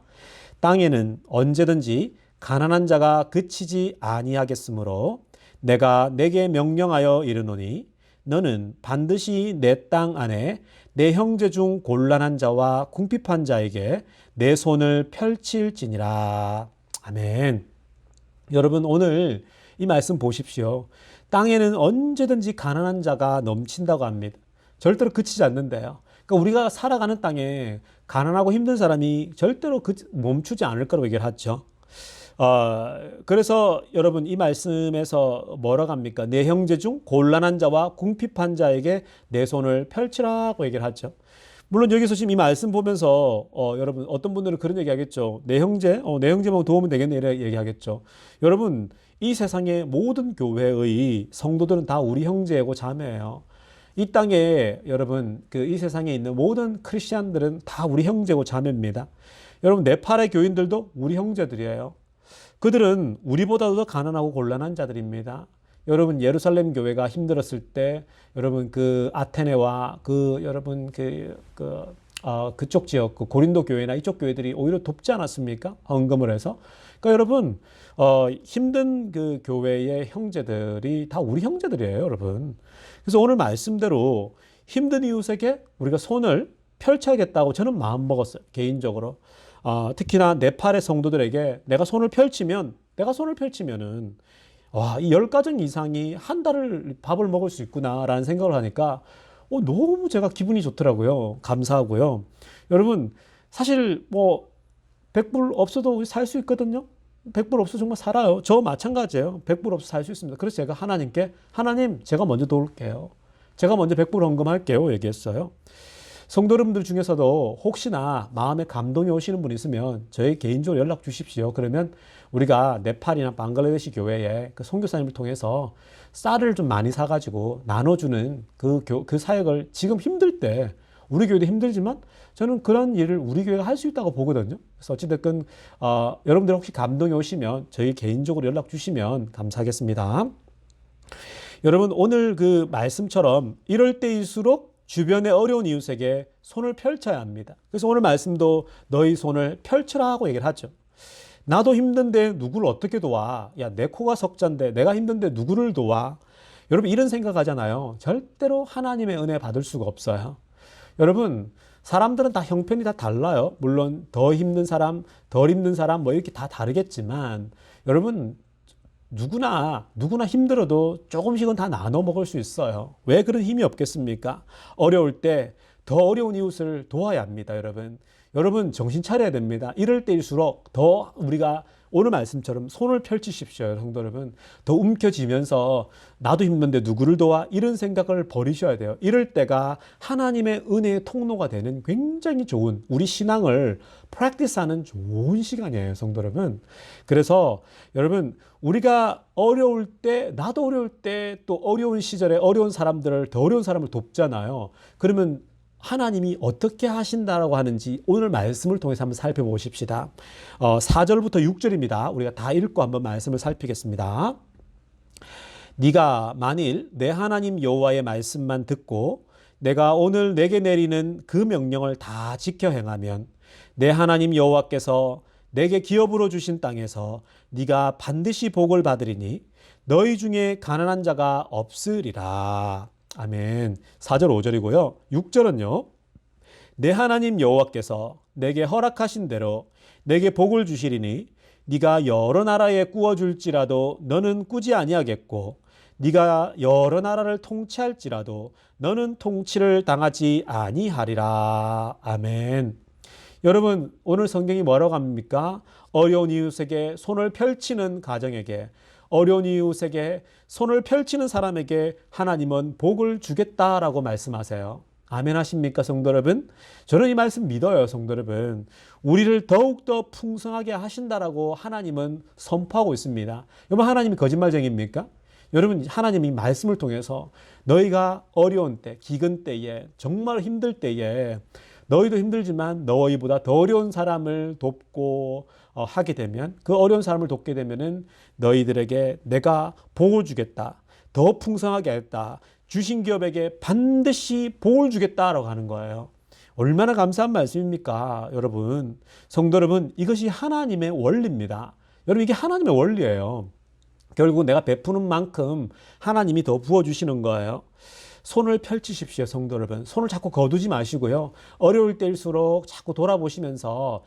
땅에는 언제든지 가난한 자가 그치지 아니하겠으므로 내가 내게 명령하여 이르노니 너는 반드시 내 땅 안에 내 형제 중 곤란한 자와 궁핍한 자에게 내 손을 펼칠지니라. 아멘. 여러분, 오늘 이 말씀 보십시오. 땅에는 언제든지 가난한 자가 넘친다고 합니다. 절대로 그치지 않는데요. 그러니까 우리가 살아가는 땅에 가난하고 힘든 사람이 절대로 멈추지 않을 거라고 얘기를 하죠. 그래서 여러분, 이 말씀에서 뭐라고 합니까? 내 형제 중 곤란한 자와 궁핍한 자에게 내 손을 펼치라고 얘기를 하죠. 물론 여기서 지금 이 말씀 보면서 여러분, 어떤 분들은 그런 얘기 하겠죠. 내 형제만 도우면 되겠네 이렇게 얘기하겠죠. 여러분, 이 세상의 모든 교회의 성도들은 다 우리 형제고 자매예요. 이 땅에 여러분, 이 세상에 있는 모든 크리스천들은 다 우리 형제고 자매입니다. 여러분, 네팔의 교인들도 우리 형제들이에요. 그들은 우리보다도 더 가난하고 곤란한 자들입니다. 여러분, 예루살렘 교회가 힘들었을 때 여러분 그 아테네와 여러분 그쪽 지역 고린도 교회나 이쪽 교회들이 오히려 돕지 않았습니까? 헌금을 해서. 그러니까 여러분, 힘든 그 교회의 형제들이 다 우리 형제들이에요, 여러분. 그래서 오늘 말씀대로 힘든 이웃에게 우리가 손을 펼쳐야겠다고 저는 마음 먹었어요, 개인적으로. 특히나 네팔의 성도들에게 내가 손을 펼치면은 이 10가정 이상이 한 달을 밥을 먹을 수 있구나라는 생각을 하니까 너무 제가 기분이 좋더라고요. 감사하고요. 여러분, 사실 100불 없어도 살 수 있거든요. 100불 없어 정말 살아요. 저 마찬가지예요. 100불 없어 살 수 있습니다. 그래서 제가 하나님께 하나님, 제가 먼저 도울게요. 제가 먼저 100불 헌금할게요 얘기했어요. 성도 여러분들 중에서도 혹시나 마음에 감동이 오시는 분 있으면 저희 개인적으로 연락 주십시오. 그러면 우리가 네팔이나 방글라데시 교회에 그 선교사님을 통해서 쌀을 좀 많이 사가지고 나눠주는 그 사역을 지금 힘들 때, 우리 교회도 힘들지만 저는 그런 일을 우리 교회가 할 수 있다고 보거든요. 그래서 어찌됐건 여러분들 혹시 감동이 오시면 저희 개인적으로 연락 주시면 감사하겠습니다. 여러분, 오늘 그 말씀처럼 이럴 때일수록 주변의 어려운 이웃에게 손을 펼쳐야 합니다. 그래서 오늘 말씀도 너희 손을 펼쳐라 하고 얘기를 하죠. 나도 힘든데 누구를 어떻게 도와? 야, 내 코가 석잔데 내가 힘든데 누구를 도와? 여러분, 이런 생각하잖아요. 절대로 하나님의 은혜 받을 수가 없어요. 여러분, 사람들은 다 형편이 다 달라요. 물론 더 힘든 사람, 덜 힘든 사람 이렇게 다 다르겠지만 여러분, 누구나 힘들어도 조금씩은 다 나눠 먹을 수 있어요. 왜 그런 힘이 없겠습니까? 어려울 때 더 어려운 이웃을 도와야 합니다, 여러분. 여러분, 정신 차려야 됩니다. 이럴 때일수록 더 우리가 오늘 말씀처럼 손을 펼치십시오. 성도 여러분. 더 움켜쥐면서 나도 힘든데 누구를 도와? 이런 생각을 버리셔야 돼요. 이럴 때가 하나님의 은혜의 통로가 되는 굉장히 좋은 우리 신앙을 프랙티스하는 좋은 시간이에요. 성도 여러분. 그래서 여러분 우리가 어려울 때 나도 어려울 때 또 어려운 시절에 어려운 사람들을 더 어려운 사람을 돕잖아요. 그러면 하나님이 어떻게 하신다라고 하는지 오늘 말씀을 통해서 한번 살펴보십시다. 4절부터 6절입니다. 우리가 다 읽고 한번 말씀을 살피겠습니다. 네가 만일 내 하나님 여호와의 말씀만 듣고 내가 오늘 내게 내리는 그 명령을 다 지켜 행하면 내 하나님 여호와께서 내게 기업으로 주신 땅에서 네가 반드시 복을 받으리니 너희 중에 가난한 자가 없으리라. 아멘. 4절 5절이고요. 6절은요. 내 하나님 여호와께서 내게 허락하신 대로 내게 복을 주시리니 네가 여러 나라에 꾸어줄지라도 너는 꾸지 아니하겠고 네가 여러 나라를 통치할지라도 너는 통치를 당하지 아니하리라. 아멘. 여러분 오늘 성경이 뭐라고 합니까? 어려운 이웃에게 손을 펼치는 가정에게 어려운 이웃에게 손을 펼치는 사람에게 하나님은 복을 주겠다라고 말씀하세요. 아멘 하십니까 성도 여러분? 저는 이 말씀 믿어요 성도 여러분. 우리를 더욱더 풍성하게 하신다라고 하나님은 선포하고 있습니다. 여러분 하나님이 거짓말쟁이입니까? 여러분 하나님이 말씀을 통해서 너희가 어려운 때 기근 때에 정말 힘들 때에 너희도 힘들지만 너희보다 더 어려운 사람을 돕고 하게 되면 그 어려운 사람을 돕게 되면은 너희들에게 내가 복을 주겠다. 더 풍성하게 하겠다. 주신 기업에게 반드시 복을 주겠다라고 하는 거예요. 얼마나 감사한 말씀입니까? 여러분. 성도 여러분, 이것이 하나님의 원리입니다. 여러분 이게 하나님의 원리예요. 결국 내가 베푸는 만큼 하나님이 더 부어주시는 거예요. 손을 펼치십시오, 성도 여러분. 손을 자꾸 거두지 마시고요. 어려울 때일수록 자꾸 돌아보시면서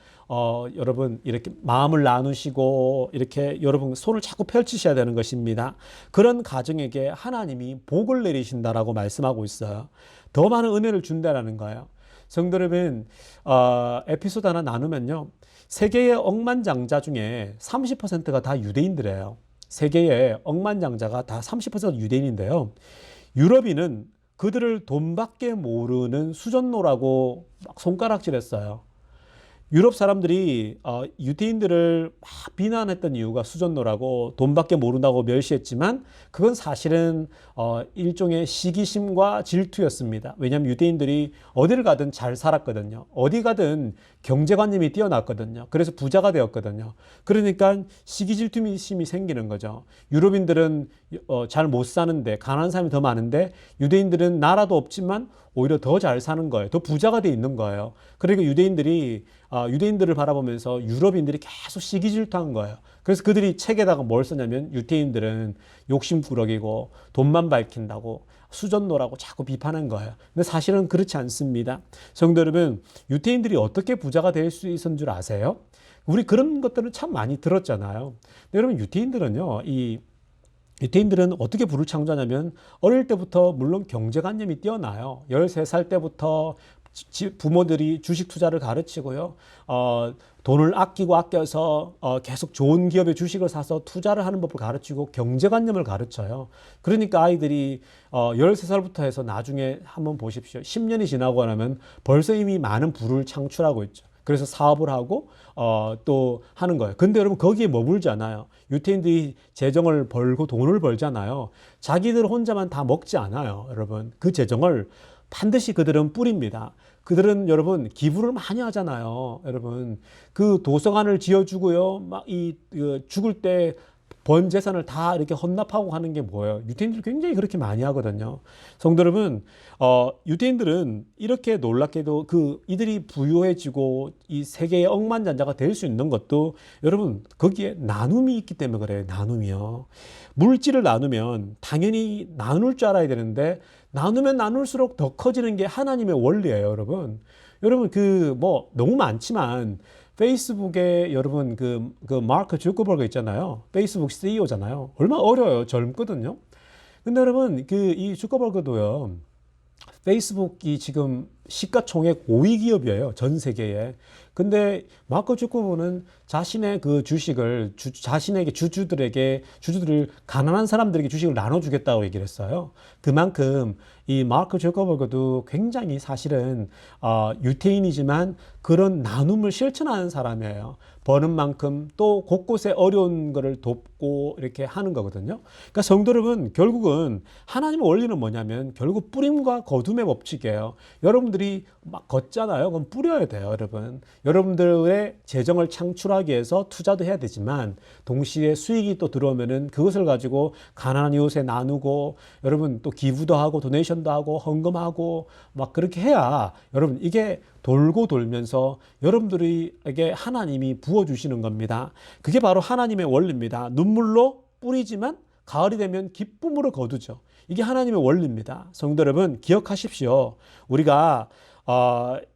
여러분 이렇게 마음을 나누시고 이렇게 여러분 손을 자꾸 펼치셔야 되는 것입니다. 그런 가정에게 하나님이 복을 내리신다라고 말씀하고 있어요. 더 많은 은혜를 준다라는 거예요. 성도 여러분, 에피소드 하나 나누면요. 세계의 억만장자 중에 30%가 다 유대인들이에요. 세계의 억만장자가 다 30%가 유대인인데요. 유럽인은 그들을 돈밖에 모르는 수전노라고 막 손가락질했어요. 유럽 사람들이 유대인들을 막 비난했던 이유가 수전노라고 돈밖에 모른다고 멸시했지만 그건 사실은 일종의 시기심과 질투였습니다. 왜냐하면 유대인들이 어디를 가든 잘 살았거든요. 어디 가든 경제관념이 뛰어났거든요. 그래서 부자가 되었거든요. 그러니까 시기질투심이 생기는 거죠. 유럽인들은 잘 못 사는데 가난한 사람이 더 많은데 유대인들은 나라도 없지만 오히려 더 잘 사는 거예요. 더 부자가 돼 있는 거예요. 그러니까 유대인들을 바라보면서 유럽인들이 계속 시기질투한 거예요. 그래서 그들이 책에다가 뭘 썼냐면 유대인들은 욕심꾸러기고 돈만 밝힌다고 수전노라고 자꾸 비판한 거예요. 근데 사실은 그렇지 않습니다. 성도 여러분, 유대인들이 어떻게 부자가 될 수 있었는 줄 아세요? 우리 그런 것들은 참 많이 들었잖아요. 근데 여러분 유대인들은 어떻게 부를 창조하냐면 어릴 때부터 물론 경제관념이 뛰어나요. 13살 때부터 부모들이 주식 투자를 가르치고요. 돈을 아껴서 계속 좋은 기업의 주식을 사서 투자를 하는 법을 가르치고 경제관념을 가르쳐요. 그러니까 아이들이 13살부터 해서 나중에 한번 보십시오. 10년이 지나고 나면 벌써 이미 많은 부를 창출하고 있죠. 그래서 사업을 하고 또 하는 거예요. 근데 여러분 거기에 머물지 않아요. 유태인들이 재정을 벌고 돈을 벌잖아요. 자기들 혼자만 다 먹지 않아요. 여러분 그 재정을 반드시 그들은 뿌립니다. 그들은 여러분 기부를 많이 하잖아요. 여러분 그 도서관을 지어주고요. 막 죽을 때 번 재산을 다 이렇게 헌납하고 하는 게 뭐예요? 유대인들이 굉장히 그렇게 많이 하거든요. 성도 여러분, 유대인들은 이렇게 놀랍게도 이들이 부유해지고 이 세계의 억만장자가 될 수 있는 것도 여러분 거기에 나눔이 있기 때문에 그래요. 나눔이요. 물질을 나누면 당연히 나눌 줄 알아야 되는데 나누면 나눌수록 더 커지는 게 하나님의 원리예요, 여러분. 여러분 너무 많지만 페이스북에 여러분 그 마크 주커버그 있잖아요. 페이스북 CEO잖아요. 얼마나 어려요. 젊거든요. 근데 여러분 이 주커버그도요. 페이스북이 지금 시가총액 5위 기업이에요. 전 세계에. 근데 마크 주커버그는 자신의 그 주식을 자신에게 주주들을 가난한 사람들에게 주식을 나눠주겠다고 얘기를 했어요. 그만큼 이 마크 주커버그도 굉장히 사실은 유태인이지만 그런 나눔을 실천하는 사람이에요. 버는 만큼 또 곳곳에 어려운 거를 돕고 이렇게 하는 거거든요. 그러니까 성도 여러분, 결국은 하나님의 원리는 뭐냐면 결국 뿌림과 거둠의 법칙이에요. 여러분들이 막 걷잖아요. 그럼 뿌려야 돼요, 여러분. 여러분들의 재정을 창출하기 위해서 투자도 해야 되지만 동시에 수익이 또 들어오면은 그것을 가지고 가난한 이웃에 나누고 여러분 또 기부도 하고 도네이션도 하고 헌금하고 막 그렇게 해야 여러분 이게 돌고 돌면서 여러분들에게 하나님이 부어주시는 겁니다. 그게 바로 하나님의 원리입니다. 눈물로 뿌리지만 가을이 되면 기쁨으로 거두죠. 이게 하나님의 원리입니다. 성도 여러분 기억하십시오. 우리가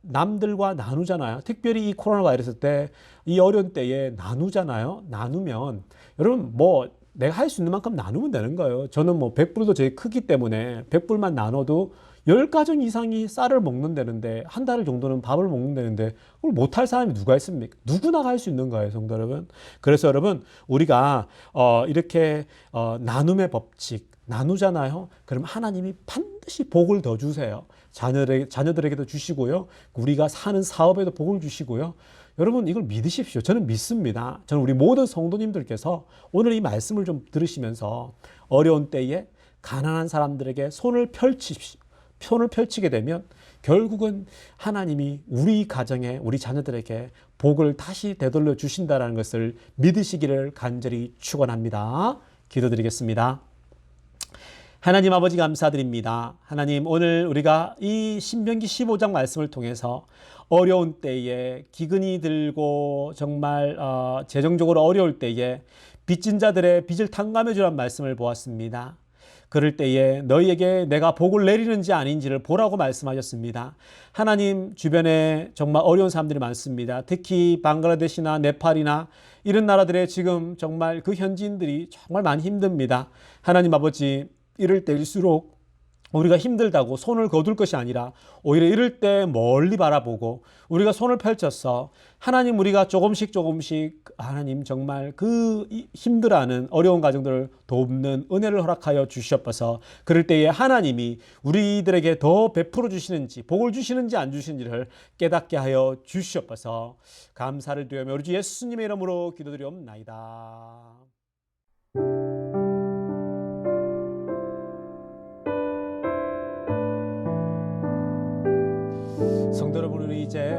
남들과 나누잖아요. 특별히 이 코로나 바이러스 때 이 어려운 때에 나누잖아요. 나누면 여러분 뭐 내가 할 수 있는 만큼 나누면 되는 거예요. 저는 뭐 100불도 제일 크기 때문에 100불만 나눠도 10가정 이상이 쌀을 먹는다는데 한 달 정도는 밥을 먹는다는데 그걸 못할 사람이 누가 있습니까? 누구나 할 수 있는 거예요, 성도 여러분. 그래서 여러분 우리가 이렇게 나눔의 법칙 나누잖아요. 그럼 하나님이 반드시 복을 더 주세요. 자녀들에게도 주시고요. 우리가 사는 사업에도 복을 주시고요. 여러분 이걸 믿으십시오. 저는 믿습니다. 저는 우리 모든 성도님들께서 오늘 이 말씀을 좀 들으시면서 어려운 때에 가난한 사람들에게 손을 펼치게 되면 결국은 하나님이 우리 가정에 우리 자녀들에게 복을 다시 되돌려 주신다는 것을 믿으시기를 간절히 축원합니다. 기도드리겠습니다. 하나님 아버지 감사드립니다. 하나님 오늘 우리가 이 신명기 15장 말씀을 통해서 어려운 때에 기근이 들고 정말 재정적으로 어려울 때에 빚진 자들의 빚을 탕감해 주란 말씀을 보았습니다. 그럴 때에 너희에게 내가 복을 내리는지 아닌지를 보라고 말씀하셨습니다. 하나님 주변에 정말 어려운 사람들이 많습니다. 특히 방글라데시나 네팔이나 이런 나라들에 지금 정말 그 현지인들이 정말 많이 힘듭니다. 하나님 아버지 이럴 때일수록 우리가 힘들다고 손을 거둘 것이 아니라 오히려 이럴 때 멀리 바라보고 우리가 손을 펼쳐서 하나님 우리가 조금씩 하나님 정말 그 힘들어하는 어려운 가정들을 돕는 은혜를 허락하여 주시옵소서. 그럴 때에 하나님이 우리들에게 더 베풀어 주시는지 복을 주시는지 안 주시는지를 깨닫게 하여 주시옵소서. 감사를 드리며 우리 주 예수님의 이름으로 기도드리옵나이다. 성도 여러분 우리 이제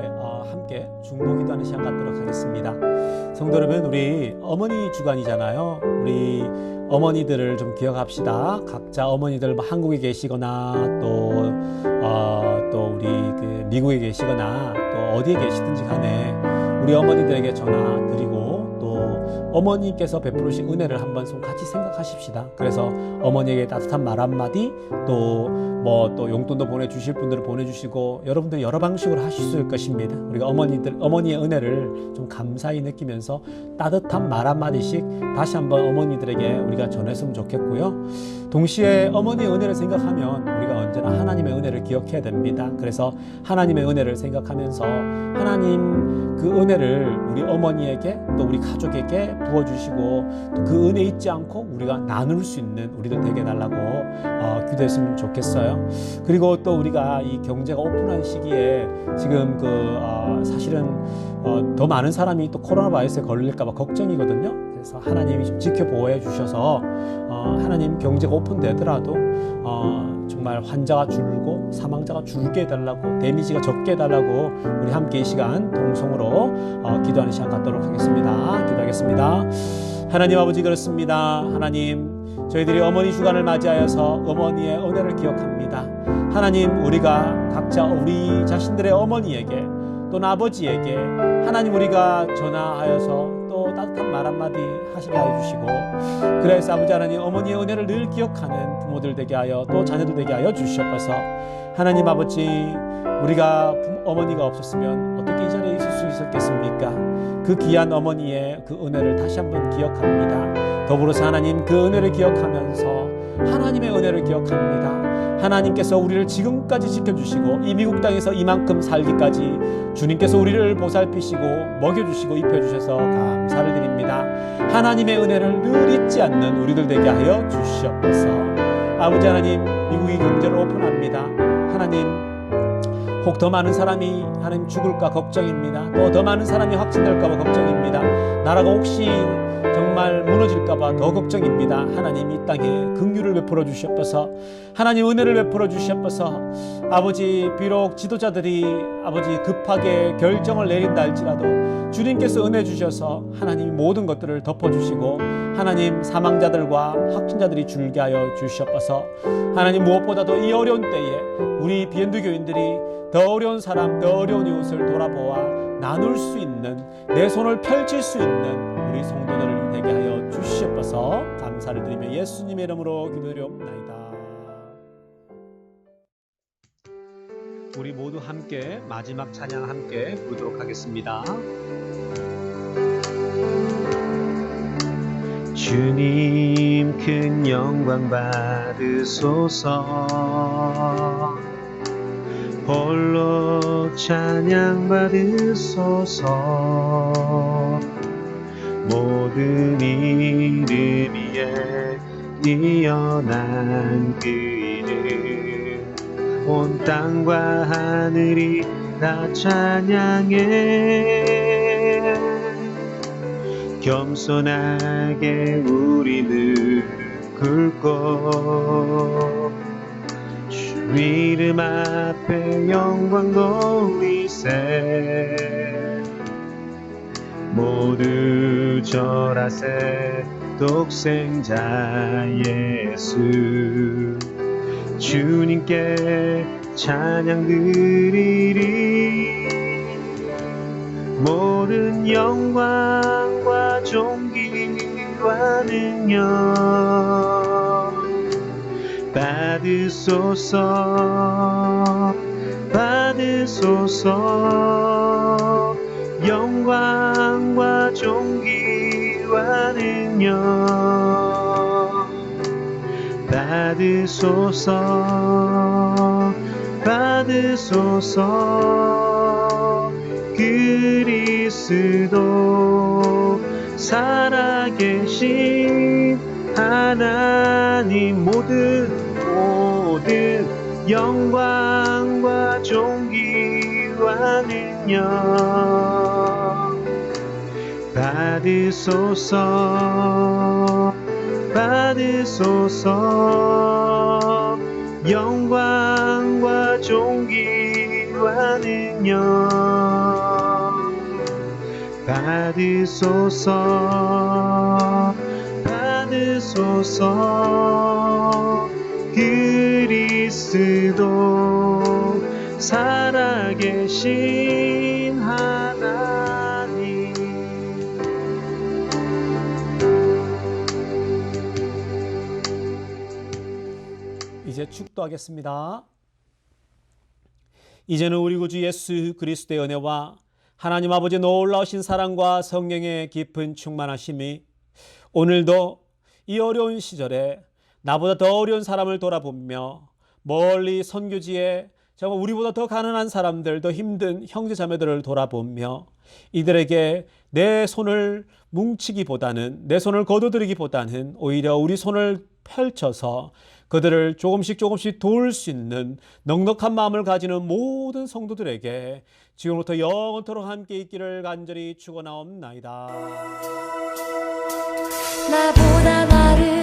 함께 중보기도하는 시간 갖도록 하겠습니다. 성도 여러분 우리 어머니 주간이잖아요. 우리 어머니들을 좀 기억합시다. 각자 어머니들 한국에 계시거나 또 우리 그 미국에 계시거나 또 어디에 계시든지 간에 우리 어머니들에게 전화 드리고 또 어머니께서 베풀으신 은혜를 한번 같이 생각하십시다. 그래서 어머니에게 따뜻한 말 한마디 또 용돈도 보내주실 분들은 보내주시고 여러분들 여러 방식으로 하실 수 있을 것입니다. 우리가 어머니의 은혜를 좀 감사히 느끼면서 따뜻한 말 한마디씩 다시 한번 어머니들에게 우리가 전했으면 좋겠고요. 동시에 어머니의 은혜를 생각하면 우리가 언제나 하나님의 은혜를 기억해야 됩니다. 그래서 하나님의 은혜를 생각하면서 하나님 그 은혜를 우리 어머니에게 또 우리 가족에게 부어주시고 또 그 은혜 잊지 않고 우리가 나눌 수 있는 우리들 되게 해달라고 기도했으면 좋겠어요. 그리고 또 우리가 이 경제가 오픈한 시기에 지금 사실은 더 많은 사람이 또 코로나 바이러스에 걸릴까봐 걱정이거든요. 그래서 하나님이 좀 지켜보호해 주셔서 하나님 경제가 오픈되더라도 정말 환자가 줄고 사망자가 줄게 해달라고 데미지가 적게 해달라고 우리 함께 이 시간 동성으로 기도하는 시간 갖도록 하겠습니다. 기도하겠습니다. 하나님 아버지 그렇습니다. 하나님 저희들이 어머니 주간을 맞이하여서 어머니의 은혜를 기억합니다. 하나님 우리가 각자 우리 자신들의 어머니에게 또는 아버지에게 하나님 우리가 전화하여서 또 따뜻한 말 한마디 하시게 해주시고 그래서 아버지 하나님 어머니의 은혜를 늘 기억하는 부모들 되게 하여 또 자녀들 되게 하여 주시옵소서. 하나님 아버지 우리가 어머니가 없었으면 어떻게 이 자리에 있을 수 있었겠습니까? 그 귀한 어머니의 그 은혜를 다시 한번 기억합니다. 더불어서 하나님 그 은혜를 기억하면서 하나님의 은혜를 기억합니다. 하나님께서 우리를 지금까지 지켜주시고 이 미국 땅에서 이만큼 살기까지 주님께서 우리를 보살피시고 먹여주시고 입혀주셔서 감사를 드립니다. 하나님의 은혜를 늘 잊지 않는 우리들 되게 하여 주시옵소서. 아버지 하나님, 미국의 경제를 오픈합니다. 하나님, 혹 더 많은 사람이 하나님 죽을까 걱정입니다. 또 더 많은 사람이 확진될까 봐 걱정입니다. 나라가 혹시 정말 무너질까봐 더 걱정입니다. 하나님, 이 땅에 긍휼을 베풀어 주시옵소서. 하나님, 은혜를 베풀어 주시옵소서. 아버지, 비록 지도자들이 아버지 급하게 결정을 내린다 할지라도 주님께서 은혜 주셔서 하나님 모든 것들을 덮어주시고 하나님 사망자들과 확진자들이 줄게 하여 주시옵소서. 하나님, 무엇보다도 이 어려운 때에 우리 비엔드 교인들이 더 어려운 사람, 더 어려운 이웃을 돌아보아 나눌 수 있는, 내 손을 펼칠 수 있는 우리 성도들을 되게 하여 주시옵소서. 감사를 드리며 예수님의 이름으로 기도드리옵나이다. 우리 모두 함께 마지막 찬양 함께 부르도록 하겠습니다. 주님 큰 영광 받으소서. 홀로 찬양 받으소서. 모든 이름 위에 뛰어난 그 이름, 온 땅과 하늘이 다 찬양해. 겸손하게 우리는 꿇고 주 이름 앞에 영광 돌리세. 모두 절하세. 독생자 예수 주님께 찬양 드리리. 모든 영광과 존귀와 능력 받으소서. 받으소서. 영광과 존귀와 능력 받으소서. 받으소서. 그리스도 살아계신 하나님, 모든 영광과 존귀와 능력 받으소서. 받으소서. 영광과 존귀와 능력 받으소서. 받으소서. 그리스도 살아계신 하나님. 이제 축도하겠습니다. 이제는 우리 구주 예수 그리스도의 은혜와 하나님 아버지 놀라우신 사랑과 성령의 깊은 충만하심이 오늘도 이 어려운 시절에 나보다 더 어려운 사람을 돌아보며 멀리 선교지에 정말 우리보다 더 가난한 사람들, 더 힘든 형제자매들을 돌아보며 이들에게 내 손을 뭉치기보다는, 내 손을 거둬들이기보다는 오히려 우리 손을 펼쳐서 그들을 조금씩 도울 수 있는 넉넉한 마음을 가지는 모든 성도들에게 지금부터 영원토록 함께 있기를 간절히 축원하옵나이다. 나보다 나를